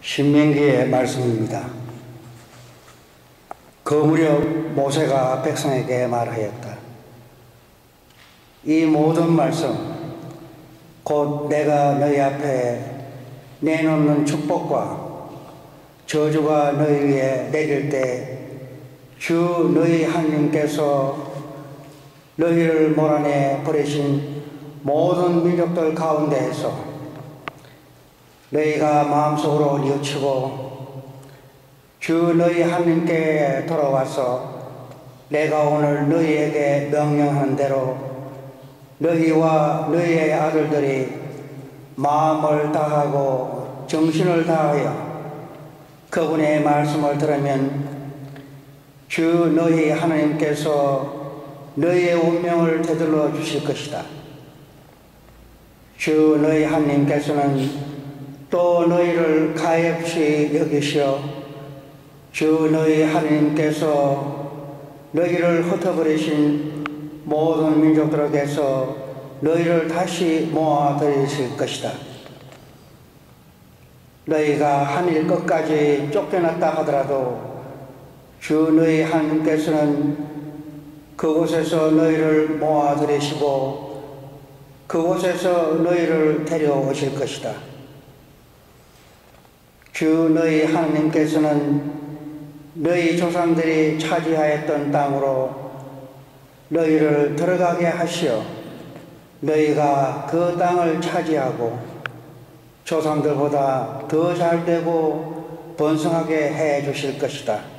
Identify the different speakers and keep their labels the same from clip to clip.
Speaker 1: 신명기의 말씀입니다. 그 무렵 모세가 백성에게 말하였다. 이 모든 말씀 곧 내가 너희 앞에 내놓는 축복과 저주가 너희 위에 내릴 때 주 너희 하나님께서 너희를 몰아내 버리신 모든 민족들 가운데에서 너희가 마음속으로 뉘우치고 주 너희 하나님께 돌아와서 내가 오늘 너희에게 명령한 대로 너희와 너희의 아들들이 마음을 다하고 정신을 다하여 그분의 말씀을 들으면 주 너희 하나님께서 너희의 운명을 되돌려 주실 것이다. 주 너희 하나님께서는 또 너희를 가엾이 여기시어 주 너희 하나님께서 너희를 흩어버리신 모든 민족들에게서 너희를 다시 모아들이실 것이다. 너희가 하늘 끝까지 쫓겨났다 하더라도 주 너희 하나님께서는 그곳에서 너희를 모아들이시고 그곳에서 너희를 데려오실 것이다. 주 너희 하나님께서는 너희 조상들이 차지하였던 땅으로 너희를 들어가게 하시어 너희가 그 땅을 차지하고 조상들보다 더 잘되고 번성하게 해 주실 것이다.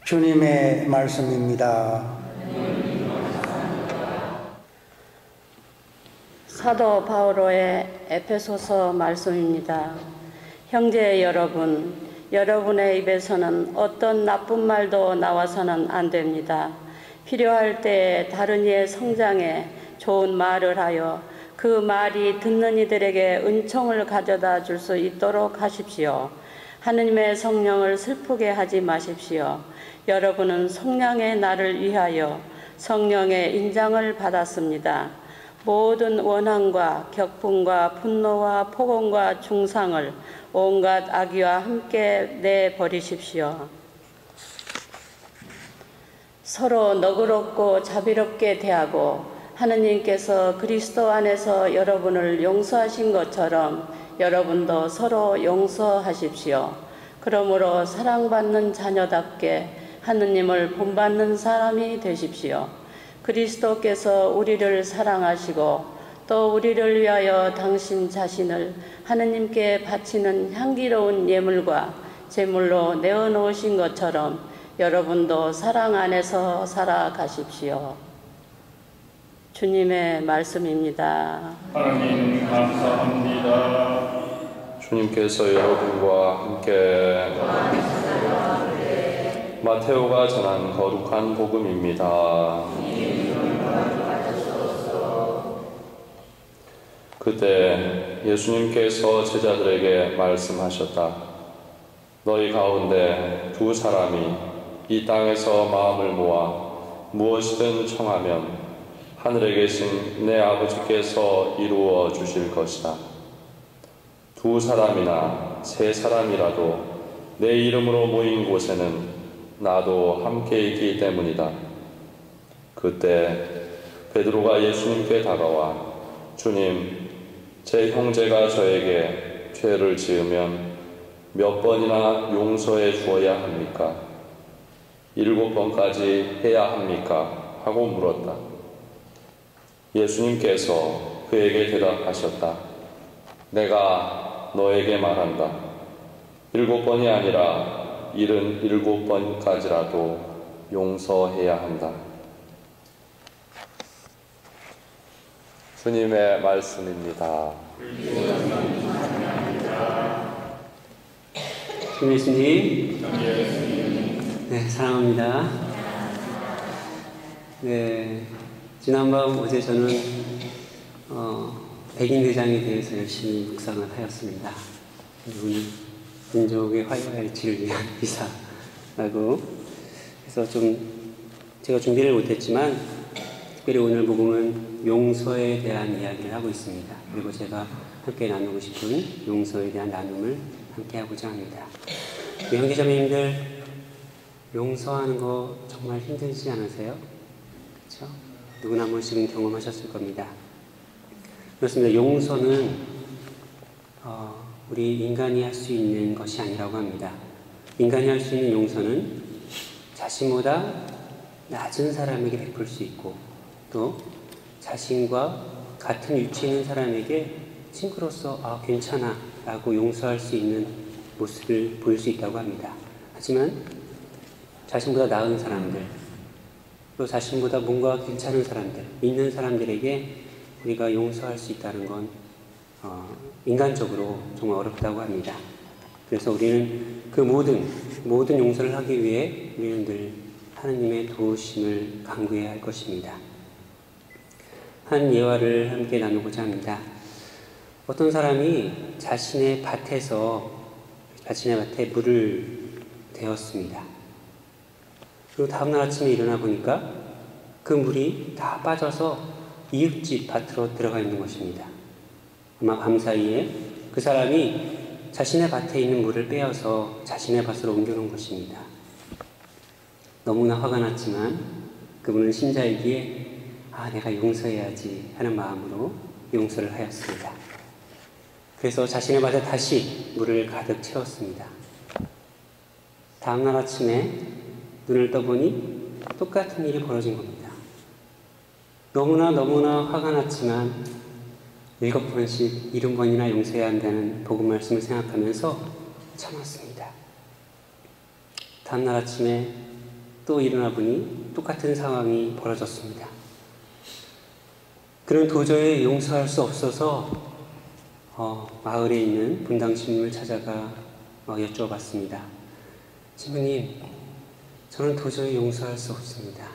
Speaker 1: 주님의 말씀입니다.
Speaker 2: 사도 바오로의 에베소서 말씀입니다. 형제 여러분, 여러분의 입에서는 어떤 나쁜 말도 나와서는 안 됩니다. 필요할 때 다른 이의 성장에 좋은 말을 하여 그 말이 듣는 이들에게 은총을 가져다 줄 수 있도록 하십시오. 하느님의 성령을 슬프게 하지 마십시오. 여러분은 속량의 날을 위하여 성령의 인장을 받았습니다. 모든 원한과 격분과 분노와 폭언과 중상을 온갖 악의와 함께 내버리십시오. 서로 너그럽고 자비롭게 대하고 하느님께서 그리스도 안에서 여러분을 용서하신 것처럼 여러분도 서로 용서하십시오. 그러므로 사랑받는 자녀답게 하느님을 본받는 사람이 되십시오. 그리스도께서 우리를 사랑하시고 또 우리를 위하여 당신 자신을 하느님께 바치는 향기로운 예물과 제물로 내어놓으신 것처럼 여러분도 사랑 안에서 살아가십시오. 주님의 말씀입니다.
Speaker 3: 하나님 감사합니다. 주님께서 여러분과 함께 마테오가 전한 거룩한 복음입니다. 그때 예수님께서 제자들에게 말씀하셨다. 너희 가운데 두 사람이 이 땅에서 마음을 모아 무엇이든 청하면 하늘에 계신 내 아버지께서 이루어 주실 것이다. 두 사람이나 세 사람이라도 내 이름으로 모인 곳에는 나도 함께 있기 때문이다. 그때 베드로가 예수님께 다가와 주님, 제 형제가 저에게 죄를 지으면 몇 번이나 용서해 주어야 합니까? 7번까지 해야 합니까? 하고 물었다. 예수님께서 그에게 대답하셨다. 내가 너에게 말한다. 7번이 아니라 77번까지라도 용서해야 한다. 주님의 말씀입니다.
Speaker 4: 주님 예수님, 네, 사랑합니다. 네, 지난밤 어제 저는 백인대장에 대해서 열심히 묵상을 하였습니다. 우리 민족의 화해와 일치를 위한 기사라고 해서 좀 제가 준비를 못했지만 특별히 오늘 복음은 용서에 대한 이야기를 하고 있습니다. 그리고 제가 함께 나누고 싶은 용서에 대한 나눔을 함께 하고자 합니다. 형제자매님들, 용서하는 거 정말 힘들지 않으세요? 그렇죠? 누구나 한 번씩은 경험하셨을 겁니다. 그렇습니다. 용서는 우리 인간이 할 수 있는 것이 아니라고 합니다. 인간이 할 수 있는 용서는 자신보다 낮은 사람에게 베풀 수 있고, 또 자신과 같은 위치에 있는 사람에게 친구로서 괜찮아 라고 용서할 수 있는 모습을 보일 수 있다고 합니다. 하지만 자신보다 나은 사람들, 또 자신보다 뭔가 괜찮은 사람들, 있는 사람들에게 우리가 용서할 수 있다는 건 인간적으로 정말 어렵다고 합니다. 그래서 우리는 그 모든 용서를 하기 위해 우리는 늘 하느님의 도우심을 간구해야 할 것입니다. 한 예화를 함께 나누고자 합니다. 어떤 사람이 자신의 밭에 물을 대었습니다. 그리고 다음날 아침에 일어나 보니까 그 물이 다 빠져서 이웃집 밭으로 들어가 있는 것입니다. 아마 밤사이에 그 사람이 자신의 밭에 있는 물을 빼어서 자신의 밭으로 옮겨놓은 것입니다. 너무나 화가 났지만 그분은 신자이기에 내가 용서해야지 하는 마음으로 용서를 하였습니다. 그래서 자신의 밭에 다시 물을 가득 채웠습니다. 다음날 아침에 눈을 떠보니 똑같은 일이 벌어진 겁니다. 너무나 화가 났지만 7번씩 70번이나 용서해야 한다는 복음 말씀을 생각하면서 참았습니다. 다음날 아침에 또 일어나 보니 똑같은 상황이 벌어졌습니다. 그는 도저히 용서할 수 없어서 마을에 있는 분당 신부를 찾아가 여쭤봤습니다. 신부님, 저는 도저히 용서할 수 없습니다.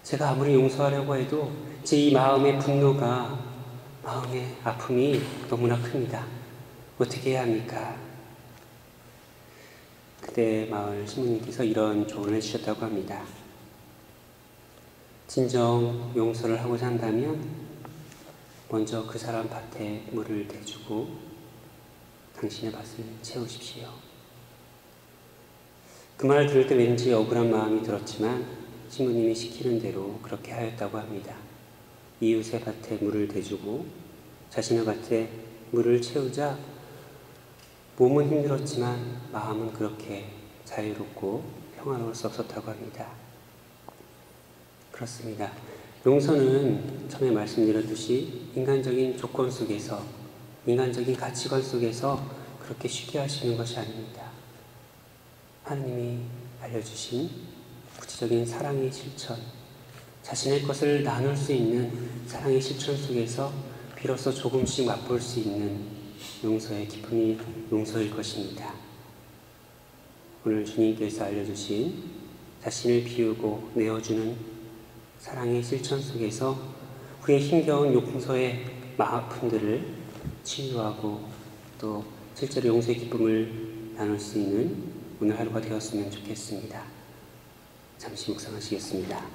Speaker 4: 제가 아무리 용서하려고 해도 제 이 마음의 분노가, 마음의 아픔이 너무나 큽니다. 어떻게 해야 합니까? 그때 마을 신부님께서 이런 조언을 해주셨다고 합니다. 진정 용서를 하고자 한다면 먼저 그 사람 밭에 물을 대주고 당신의 밭을 채우십시오. 그 말을 들을 때 왠지 억울한 마음이 들었지만 신부님이 시키는 대로 그렇게 하였다고 합니다. 이웃의 밭에 물을 대주고 자신의 밭에 물을 채우자 몸은 힘들었지만 마음은 그렇게 자유롭고 평화로울 수 없었다고 합니다. 그렇습니다. 용서는 처음에 말씀드렸듯이 인간적인 조건 속에서, 인간적인 가치관 속에서 그렇게 쉽게 할 수 있는 것이 아닙니다. 하느님이 알려주신 구체적인 사랑의 실천, 자신의 것을 나눌 수 있는 사랑의 실천 속에서 비로소 조금씩 맛볼 수 있는 용서의 기쁨이 용서일 것입니다. 오늘 주님께서 알려주신 자신을 비우고 내어주는 사랑의 실천 속에서 우리의 힘겨운 용서의 아픔들을 치유하고 또 실제로 용서의 기쁨을 나눌 수 있는 오늘 하루가 되었으면 좋겠습니다. 잠시 묵상하시겠습니다.